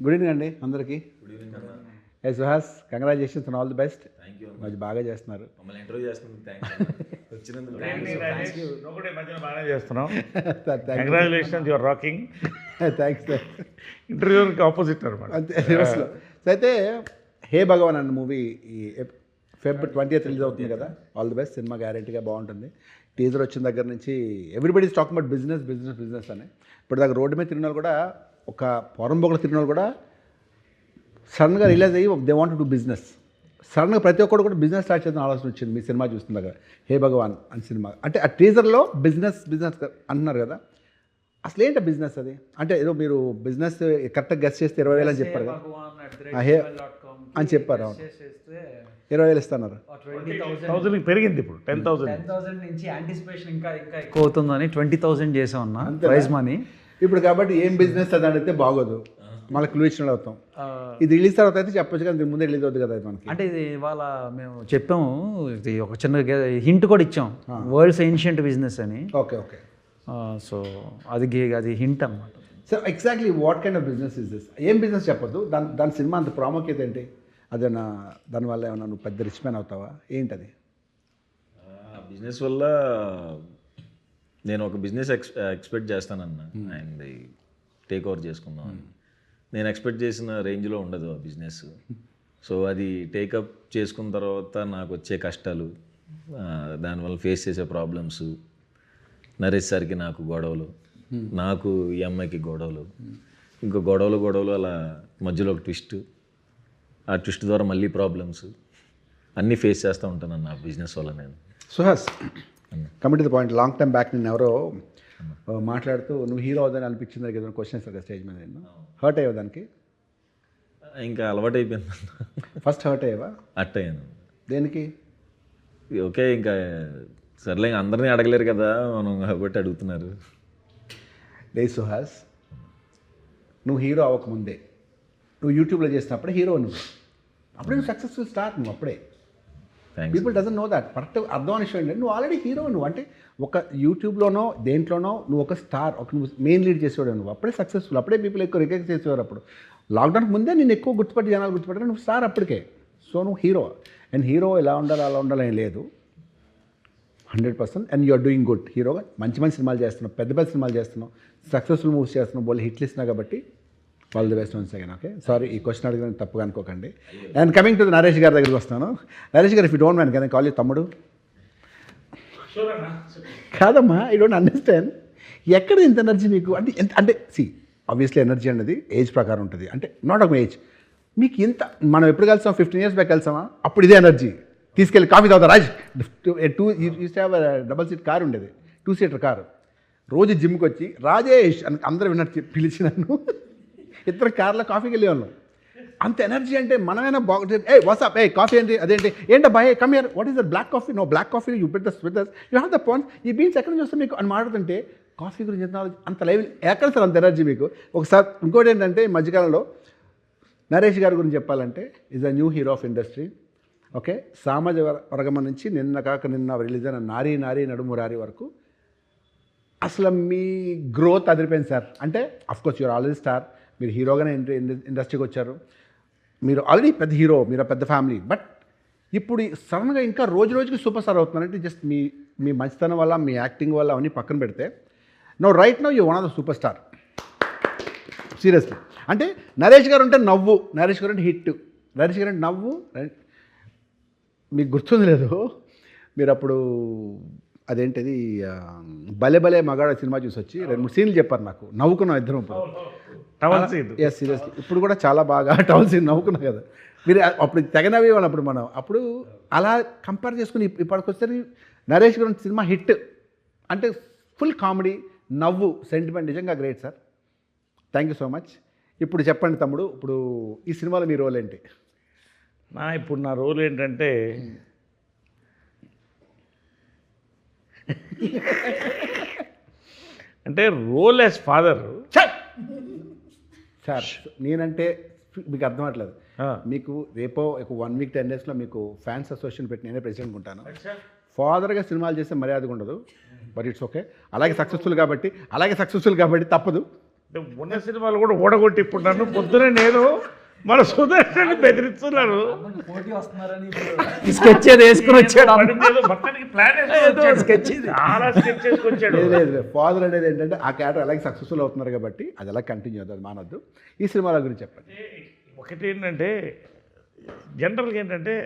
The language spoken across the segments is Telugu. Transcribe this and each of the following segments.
గుడ్ ఈవినింగ్ అండి అందరికీ. గుడ్ ఈవినింగ్ అన్న. ఏ Suhas, congratulations and all the best. Thank you మంచి బాగా చేస్తున్నారు. మమ్మల్ని ఇంటర్వ్యూ చేస్తున్నందుకు థ్యాంక్స్ వచ్చినందుకు. ఒకటే మధ్యన బాగానే చేస్తున్నాం. Thanks congratulations, your rocking. Thanks. ఇంటర్వ్యూకి ఆపోజిట్ అనమాట. అంతే రివర్స్లో. సో అయితే హే భగవాన్ అన్న మూవీ ఈ Feb 20th రిలీజ్ అవుతుంది కదా. All the best. సినిమా గ్యారెంటీగా బాగుంటుంది. టీజర్ వచ్చిన దగ్గర నుంచి everybody is talking about business business business అని. ఇప్పుడు దాకా రోడ్డు మీద తిరిగిన వాళ్ళు కూడా, ఒక పొరంబొకలు తిరిగిన వాళ్ళు కూడా సడన్గా రిలీజ్ అయ్యి they want to do business. సడన్గా ప్రతి ఒక్కరు కూడా బిజినెస్ స్టార్ట్ చేద్దాం ఆలోచన వచ్చింది మీ సినిమా చూస్తున్న దగ్గర. హే భగవాన్ అని సినిమా అంటే ఆ టీజర్లో బిజినెస్ బిజినెస్ అంటున్నారు కదా. అసలు ఏంటి బిజినెస్ అది? అంటే ఏదో మీరు బిజినెస్ కరెక్ట్గా గెస్ట్ చేస్తే 20,000 అని చెప్పారు కదా. హే అని చెప్పారు. అవును, 20,000 ఇస్తున్నారు. 20,000 పెరిగింది ఇప్పుడు 10,000 నుంచి. యాంటిసిపేషన్ ఇంకా ఇంకా ఎక్కువ అవుతుందని 20,000 చేసాం అన్న ప్రైజ్ మనీ. ఇప్పుడు కాబట్టి ఏం బిజినెస్ అది అడిగితే బాగోదు, మళ్ళీ క్లూ ఇచ్చిన అవుతాం. ఇది రిలీజ్ తర్వాత అయితే చెప్పొచ్చు కదా, దీని ముందే రిలీజ్ అవుతుంది కదా మనకి. అంటే ఇది ఇవాళ మేము చెప్పాము, ఇది ఒక చిన్న హింట్ కూడా ఇచ్చాం, వరల్డ్స్ ఏన్షియంట్ బిజినెస్ అని. Okay okay. సో అది అది హింట్ అన్నమాట. So exactly what kind of business is this? ఏం బిజినెస్ చెప్పొద్దు, దాని సినిమా అంత ప్రాముఖ్యత ఏంటి? అదేనా దానివల్ల ఏమన్నా నువ్వు పెద్ద రిచ్ మ్యాన్ అవుతావా ఏంటది? బిజినెస్ వల్ల నేను ఒక బిజినెస్ ఎక్స్పెక్ట్ చేస్తానన్న, అండ్ టేక్ ఓవర్ చేసుకుందాం అని. నేను ఎక్స్పెక్ట్ చేసిన రేంజ్లో ఉండదు ఆ బిజినెస్. సో అది టేకప్ చేసుకున్న తర్వాత నాకు వచ్చే కష్టాలు, దానివల్ల ఫేస్ చేసే ప్రాబ్లమ్స్, నరేష్ సార్కి నాకు గొడవలు, నాకు ఈ అమ్మాయికి గొడవలు, ఇంకో గొడవలు అలా మధ్యలో ఒక ట్విస్ట్, ఆ ట్విస్ట్ ద్వారా మళ్ళీ ప్రాబ్లమ్స్ అన్నీ ఫేస్ చేస్తూ ఉంటాను నా బిజినెస్ వల్ల. నేను Suhas, commit to the point. Long time back నేను ఎవరో మాట్లాడుతూ నువ్వు హీరో అవుదని అనిపించింది కదా క్వశ్చన్స్ కదా స్టేజ్ మీద. నేను హర్ట్ అయ్యావు దానికి? ఇంకా అలవాటు అయిపోయింది. ఫస్ట్ హర్ట్ అయ్యావా? అట్టయ్యాను. దేనికి? ఓకే, ఇంకా సర్లే, ఇంకా అందరినీ అడగలేరు కదా మనం, కాబట్టి అడుగుతున్నారు. లే సుహాస్, నువ్వు హీరో అవ్వకముందే, నువ్వు యూట్యూబ్లో చేసినప్పుడే హీరో నువ్వు, అప్పుడే నువ్వు సక్సెస్ఫుల్ స్టార్, నువ్వు అప్పుడే. Thanks. People doesn't know that. Correct అర్థం విషయం ఏంటంటే నువ్వు ఆల్రెడీ హీరో. నువ్వు అంటే ఒక యూట్యూబ్లోనో దేంట్లోనో నువ్వు ఒక స్టార్, ఒక నువ్వు మెయిన్ లీడ్ చేసేవాడు, నువ్వు అప్పుడే సక్సెస్ఫుల్, అప్పుడే పీపుల్ ఎక్కువ రికగ్నైజ్ చేసేవారు. అప్పుడు లాక్డౌన్కి ముందే నేను ఎక్కువ గుర్తుపట్టి జనాలు గుర్తుపట్టారు, నువ్వు స్టార్ అప్పటికే. సో నువ్వు హీరో, అండ్ హీరో ఎలా ఉండాలి అలా ఉండాలని లేదు, 100%. And you're doing good. హీరోగా మంచి మంచి సినిమాలు చేస్తున్నావు, పెద్ద పెద్ద సినిమాలు చేస్తున్నావు, సక్సెస్ఫుల్ మూవీస్ చేస్తున్నావు, బోల్ హిట్లు ఇస్తున్నావు, కాబట్టి all the best once again. Okay, sorry ఈ క్వశ్చన్ అడిగిన తప్పుగా అనుకోకండి. And coming to the Naresh గారి దగ్గరికి వస్తాను. నరేష్ గారు, if you don't mind can I call you తమ్ముడు? కాదమ్మా, ఐ డోంట్ అండర్స్టాండ్. ఎక్కడ ఇంత ఎనర్జీ మీకు? అంటే ఎంత అంటే ఆబ్వియస్లీ ఎనర్జీ అనేది ఏజ్ ప్రకారం ఉంటుంది, అంటే నాట్ ఒక ఏజ్. మీకు ఇంత, మనం ఎప్పుడు కలిసాం? 15 years బ్యాక్ కలిసామా? అప్పుడు ఇదే ఎనర్జీ. తీసుకెళ్ళి కాఫీ తాగుతా రాజ్, 2 డబల్ సీట్ కారు ఉండేది, 2-seater కారు. రోజు జిమ్కి వచ్చి రాజేష్ అని అందరూ విన్నట్టు పిలిచి నన్ను ఇద్దరు కార్లో కాఫీకి వెళ్ళేవాళ్ళం. అంత ఎనర్జీ. అంటే మనమైనా బాగుంటుంది. ఏ వాట్సాప్, ఏ కాఫీ ఏంటి, అదేంటి, ఏంటబ్బా, ఏ come here, what is the black coffee? No black coffee, you put this with this, you have the points, ఈ బీన్స్ ఎక్కడ నుంచి వస్తే మీకు అని మాట్లాడుతుంటే కాఫీ గురించి అంత లైవ్ ఎక్కడ సార్ అంత ఎనర్జీ మీకు? ఒకసారి ఇంకోటి ఏంటంటే ఈ మధ్యకాలంలో నరేష్ గారి గురించి చెప్పాలంటే is a new hero of industry. Okay, సామాజిక వర్గం నుంచి నిన్న రిలీజ్ అయిన నారీ నారీ నడుము రారి వరకు అసలు మీ గ్రోత్ అదిరిపోయింది సార్. అంటే అఫ్కోర్స్ యూఆర్ ఆల్రెడీ స్టార్, మీరు హీరోగానే ఇండస్ట్రీకి వచ్చారు, మీరు ఆల్రెడీ పెద్ద హీరో, మీరు పెద్ద ఫ్యామిలీ. బట్ ఇప్పుడు సడన్గా ఇంకా రోజు రోజుకి సూపర్ స్టార్ అవుతున్నారంటే జస్ట్ మీ మంచితనం వల్ల, మీ యాక్టింగ్ వల్ల అవన్నీ పక్కన పెడితే no right no you one of the super star, seriously. అంటే నరేష్ గారు అంటే నవ్వు, నరేష్ గారు అంటే హిట్, నరేష్ గారు అంటే నవ్వు. మీకు గుర్తుంది లేదు, మీరు అప్పుడు అదేంటిది భలే భలే మగాడ సినిమా చూసి వచ్చి 2-3 సీన్లు చెప్పారు నాకు, నవ్వుకున్నాం ఇద్దరం. ఎస్ సీరియస్లీ, ఇప్పుడు కూడా చాలా బాగా టవల్ సీన్ నవ్వుకున్నా కదా మీరు. అప్పుడు తెగనవి వాళ్ళు, అప్పుడు మనం అప్పుడు అలా కంపేర్ చేసుకుని ఇప్పటికి వస్తే నరేష్ గారి సినిమా హిట్. అంటే ఫుల్ కామెడీ, నవ్వు, సెంటిమెంట్, నిజంగా great sir. Thank you so much. ఇప్పుడు చెప్పండి తమ్ముడు, ఇప్పుడు ఈ సినిమాలో మీ రోల్ ఏంటి? ఇప్పుడు నా రోల్ ఏంటంటే అంటే రోల్ యాజ్ ఫాదర్. సార్ నేనంటే మీకు అర్థం అవ్వట్లేదు. మీకు రేపో 1 week 10 daysలో మీకు ఫ్యాన్స్ అసోసియేషన్ పెట్టి నేనే ప్రెసిడెంట్ ఉంటాను. ఫాదర్గా సినిమాలు చేస్తే మర్యాదగా ఉండదు, బట్ ఇట్స్ ఓకే. అలాగే సక్సెస్ఫుల్ కాబట్టి తప్పదు. ఉన్న సినిమాలు కూడా ఓడగొట్టి ఇప్పుడు నన్ను పొద్దునే నేను మన సుదర్శన్ బెదిరిస్తున్నారు. స్కెచ్ ఏదో వేసుకుని వచ్చాడు మొత్తానికి ప్లాన్ చాలా స్కెచ్ చేసుకొచ్చాడు. లేదు ఫాదర్ అనేది ఏంటంటే ఆ క్యారెక్టర్ అలాగే సక్సెస్ఫుల్ అవుతున్నారు కాబట్టి అది అలా కంటిన్యూ అవుతుంది, మానొద్దు. ఈ సినిమాల గురించి చెప్పండి. ఒకటి ఏంటంటే జనరల్గా ఏంటంటే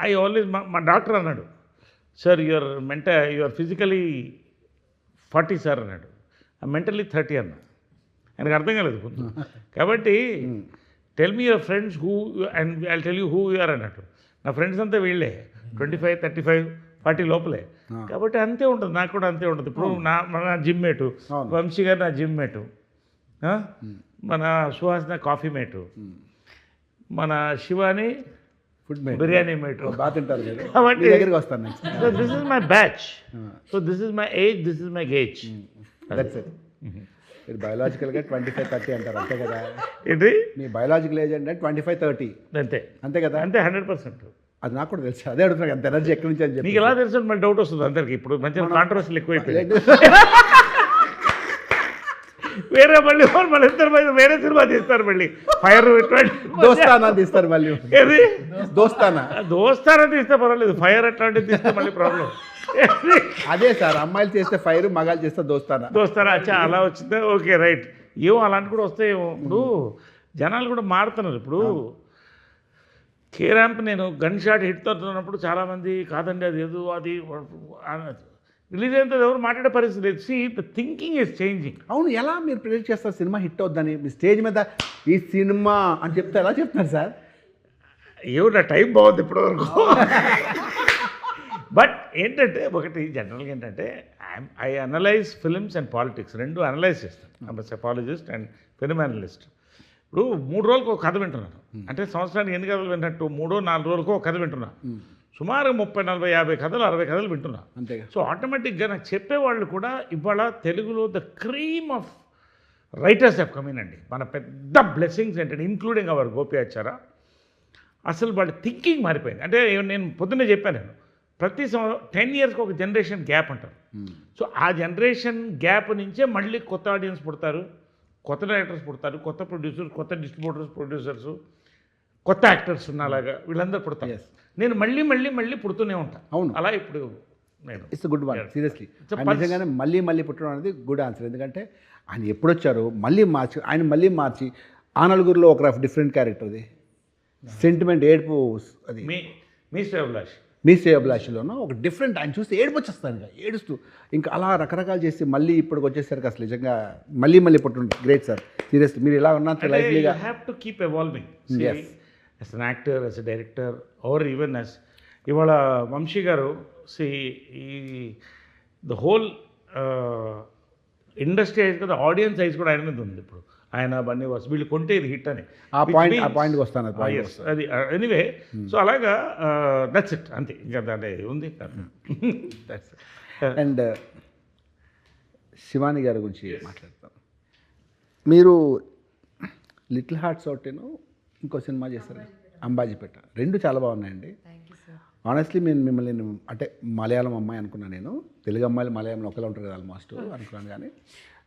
ఐ ఆల్వేస్ మా డాక్టర్ అన్నాడు, సార్ యువర్ ఫిజికలీ 40 సార్ అన్నాడు, మెంటల్లీ 30 అన్నా. ఆయనకు అర్థం కాలేదు ముందు. కాబట్టి tell me your friends who and I tell you who you're అన్నట్టు. నా ఫ్రెండ్స్ అంతా వీళ్ళే 25, 35, 40 లోపలే. కాబట్టి అంతే ఉంటుంది, నాకు కూడా అంతే ఉంటుంది. ఇప్పుడు మన జిమ్ మేటు వంశీ గారు నా జిమ్ మేటు, మన సుహాస్ నా కాఫీ మేటు, మన శివాని ఫుడ్ బిర్యానీ మేటు. బాగా తింటారు మీరు. కాబట్టి మీ దగ్గరికి వస్తాను next. So this is my batch, so this is my age, this is my gauge. That's it. మీరు బయోలాజికల్గా 25-30 అంటారు అంతే కదా. ఏంటి మీ బయోలాజికల్ ఏజ్ అంటే 25-30 అంతే అంతే కదా. అంతే 100%. అది నాకు కూడా తెలుసు, అదే అడుగుతున్నాను ఎంత ఎనర్జీ ఎక్కడి నుంచి అని చెప్పి. మీకు ఎలా తెలుసు మళ్ళీ డౌట్ వస్తుంది అందరికి. ఇప్పుడు మంచిగా కాంట్రవర్సీలు ఎక్కువైపోయింది. వేరే మళ్ళీ మన ఇద్దరు వేరే సినిమా తీస్తారు మళ్ళీ ఫైర్ దోస్తానా తీస్తారు మళ్ళీ. ఏది దోస్తానా తీస్తే పర్వాలేదు, ఫైర్ అట్లాంటివి తీస్తే మళ్ళీ ప్రాబ్లం. అదే సార్, అమ్మాయిలు చేస్తే ఫైర్, మగాళ్ళు చేస్తే దోస్తానా అచ్చా అలా వచ్చిందా, ఓకే రైట్. ఏమో అలాంటి కూడా వస్తాయేమో. ఇప్పుడు జనాలు కూడా మారుతున్నారు. ఇప్పుడు కేరాంప్ నేను గన్ షాట్ హిట్ అవుతున్నప్పుడు చాలామంది కాదండి అది ఏదో అది రిలీజ్ అయిన ఎవరు మాట్లాడే పరిస్థితి లేదు. See the thinking is changing. అవును, ఎలా మీరు ప్రిడిక్ట్ చేస్తారు సినిమా హిట్ అవుద్దని? మీ స్టేజ్ మీద ఈ సినిమా అని చెప్తే ఎలా చెప్తారు సార్? ఏమో నా టైం బాగుంది ఇప్పటివరకు. బట్ ఏంటంటే ఒకటి జనరల్గా ఏంటంటే I analyse films and politics రెండు అనలైజ్ చేస్తాను. I'm psephologist and film analyst. ఇప్పుడు 3 రోజులకు ఒక కథ వింటున్నాను అంటే సంవత్సరానికి ఎన్ని కథలు విన్నట్టు 3-4 రోజులకు ఒక కథ వింటున్నా. సుమారు 30, 40, 50 కథలు 60 కథలు వింటున్నా. అంతేగా. సో ఆటోమేటిక్గా నాకు చెప్పేవాళ్ళు కూడా ఇవాళ తెలుగులో the cream of writers have come in అండి. మన పెద్ద బ్లెస్సింగ్స్ ఏంటంటే ఇంక్లూడింగ్ అవర్ గోపియాచార. అసలు వాళ్ళ థింకింగ్ మారిపోయింది. అంటే నేను పొద్దున్నే చెప్పాను, నేను ప్రతి 10 ఇయర్స్కి ఒక జనరేషన్ గ్యాప్ అంటారు. సో ఆ జనరేషన్ గ్యాప్ నుంచే మళ్ళీ కొత్త ఆడియన్స్ పుడతారు, కొత్త డైరెక్టర్స్ పుడతారు, కొత్త ప్రొడ్యూసర్స్, కొత్త డిస్ట్రిబ్యూటర్స్, ప్రొడ్యూసర్స్, కొత్త యాక్టర్స్ ఉన్నలాగా వీళ్ళందరూ పుడతారు. నేను మళ్ళీ మళ్ళీ మళ్ళీ పుడుతూనే ఉంటాను. అవును, అలా ఇప్పుడు నేను ఇట్స్ గుడ్ వన్. సీరియస్లీ నిజంగానే మళ్ళీ పుట్టడం అనేది గుడ్ ఆన్సర్. ఎందుకంటే ఆయన ఎప్పుడు వచ్చారు మళ్ళీ మార్చి ఆ నలుగురిలో ఒక డిఫరెంట్ క్యారెక్టర్, అది సెంటిమెంట్ ఏడుపు, అది మీ శ్రేయోభిలాషిలోనూ ఒక డిఫరెంట్, ఆయన చూస్తే ఏడుపు వచ్చేస్తాను ఇంకా ఏడుస్తూ, ఇంకా అలా రకరకాలు చేసి మళ్ళీ ఇప్పటికి వచ్చేసరికి అసలు నిజంగా మళ్ళీ పుట్టుండే. గ్రేట్ సార్, సీరియస్లీ మీరు ఇలా ఉన్నారు లైఫ్లీగా. Have to keep evolving as an actor, as a director, or even as ఇవాళ Vamshi garu the whole industry eyes కదా, ఆడియన్స్ ఐజ్ కూడా ఆయన మీద ఉంది. ఇప్పుడు ఆయన బన్నీ వాస్ వీళ్ళు కొంటే ఇది హిట్ అని ఆ పాయింట్కి వస్తాను. అది ఎనీవే. సో అలాగా దట్స్ ఇట్, అంతే. ఇంకా దాంట్లో ఉంది. అండ్ శివాని గారి గురించి మాట్లాడతాను. మీరు లిటిల్ హార్ట్స్ ఒకటేను ఇంకో సినిమా చేస్తారు అంబాజీపేట, రెండు చాలా బాగున్నాయండి. ఆనెస్ట్లీ మిమ్మల్ని అంటే మలయాళం అమ్మాయి అనుకున్నాను నేను. తెలుగు అమ్మాయిలు మలయాళంలో ఒకలా ఉంటారు కదా ఆల్మోస్ట్ అనుకున్నాను. కానీ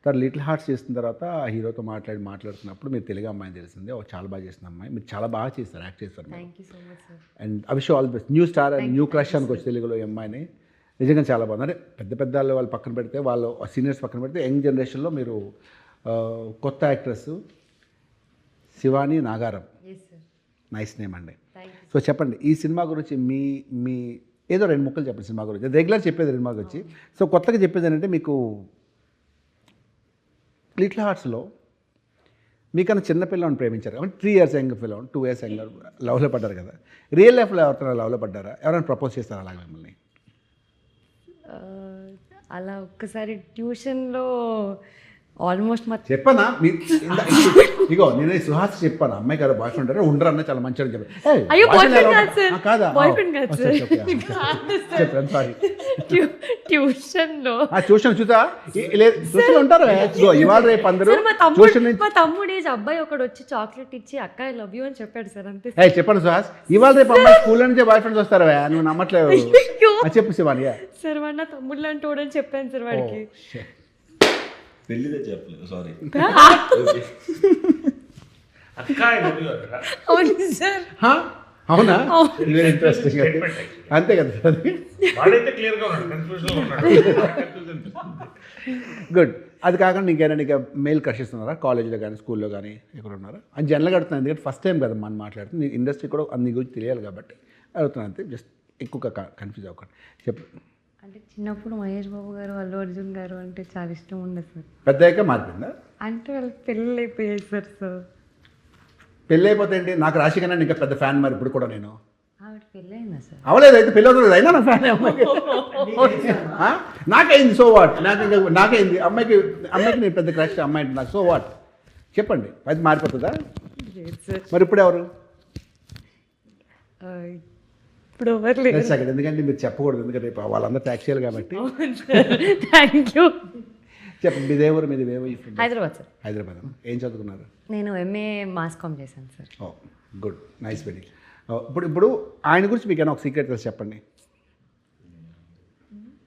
తర్వాత లిటిల్ హార్ట్స్ చేసిన తర్వాత ఆ హీరోతో మాట్లాడుతున్నప్పుడు మీరు తెలుగు అమ్మాయిని తెలిసిందే, చాలా బాగా చేసిన అమ్మాయి, మీరు చాలా బాగా చేస్తారు, యాక్ట్ చేస్తారు. And I wish you all the best. New star and new crush అనుకోవచ్చు తెలుగులో ఈ అమ్మాయిని. నిజంగా చాలా బాగుంది. అంటే పెద్ద వాళ్ళు పక్కన పెడితే, వాళ్ళు సీనియర్స్ పక్కన పెడితే, యంగ్ జనరేషన్లో మీరు కొత్త actress Shivani Nagaram, nice name అండి. సో చెప్పండి ఈ సినిమా గురించి, మీ ఏదో 2 ముక్కలు చెప్పండి సినిమా గురించి. రెగ్యులర్ చెప్పేది సినిమా గురించి. సో కొత్తగా చెప్పేది ఏంటంటే, మీకు లిటిల్ హార్ట్స్లో మీకన్నా చిన్న పిల్లని ప్రేమించారు కాబట్టి 3 years యంగ్ పిల్లని, 2 years యంగ్ లవ్లో పడ్డారు కదా. రియల్ లైఫ్లో ఎవరైనా లవ్లో పడ్డారా? ఎవరైనా ప్రపోజ్ చేస్తారా అలాగే మిమ్మల్ని? అలా ఒక్కసారి ట్యూషన్లో ఆల్మోస్ట్ చెప్పనా ఇగో నేను సుహాస్ చెప్పాను, అమ్మాయి కదా బాయ్ ఫ్రెండ్ ఉండరన్నా చాలా మంచిగా చెప్పాను. కాదా చెప్పాను, సారీ. ట్యూషన్ చూసా ట్యూషన్ ఉంటారు ఇవాళ రేపు అందరూ ట్యూషన్. మా తమ్ముడు ఏజ్ అబ్బాయి ఒకడు వచ్చి చాక్లెట్ ఇచ్చి అక్క ఐ లవ్ యూ అని చెప్పాడు సార్, అంతే. చెప్పండి సుహాస్, ఇవాళ రేపు అమ్మాయి స్కూల్ నుంచే బాయ్ ఫ్రెండ్స్ వస్తారా? నువ్వు నమ్మట్లేదు. చెప్పు శివాని. సార్ వాడు నా తమ్ముడు లాంటి వాడని చెప్పాను సార్ వాడికి. పెళ్ళిదే చెప్పలేదు సారీ. అక్క అవును సార్. హా? అవునా? Very interesting. అంతే కదా సార్ అది. వాడైతే క్లియర్గా ఉన్నాడు, కన్ఫ్యూజన్లో ఉన్నాడు. గుడ్. అది కాకుండా ఇంకేనా నీకు మెయిల్ క్రషెస్ ఉన్నారా కాలేజ్లో కానీ స్కూల్లో కానీ ఎక్కడ ఉన్నారా? అని జనరల్గా అడుగుతున్నాను, ఎందుకంటే ఫస్ట్ టైం కదా మనం మాట్లాడుతుంది, నీ ఇండస్ట్రీ కూడా నీ గురించి తెలియాలి కాబట్టి అడుగుతున్నాను అంతే. జస్ట్ ఎక్కువగా కన్ఫ్యూజ్ అవ్వకండి. చెప్పు. అంటే చిన్నప్పుడు మహేష్ బాబు గారు అల్లు అర్జున్ గారు అంటే చాలా ఇష్టం ఉండదు సార్. పెద్దయ్యాక మారిపోయిందా? అంటే వాళ్ళు పెళ్ళి అయిపోయాయి సార్. సో పెళ్ళి అయిపోతే ఏంటి? నాకు రాశి కన్నా ఇంకా పెద్ద ఫ్యాన్ మరి ఇప్పుడు కూడా నేను. ఆవిడ పెళ్ళి అయిందా సార్? అవలేదు, అయితే పెళ్ళి అవుతుంది, అయినా నా ఫ్యాన్ అమ్మాయికి. నాకైంది, సో వాట్? నాకైంది, అమ్మాయికి నేను పెద్ద క్రష్, అమ్మాయి అంటే నాకు సో వాట్? చెప్పండి, అది మారిపోతుందా? లేదు సార్. మరి ఇప్పుడు ఎవరు? ఇప్పుడు ఎవరు లేదు. సెకండ్, ఎందుకంటే మీరు చెప్పకూడదు, ఎందుకంటే రేపు వాళ్ళందరూ ట్యాక్స్ చేయాలి కాబట్టి. Thank you. చెప్పండి, మీదే ఊరు, మీది వేవో? హైదరాబాద్ సార్. హైదరాబాద్. ఏం చదువుకున్నారు? నేను ఎంఏ మాస్ కామ్ చేశాను సార్. ఓ గుడ్, నైస్ వెరీ. ఇప్పుడు ఆయన గురించి మీకు ఏమైనా ఒక సీక్రెట్ తెలిసి చెప్పండి.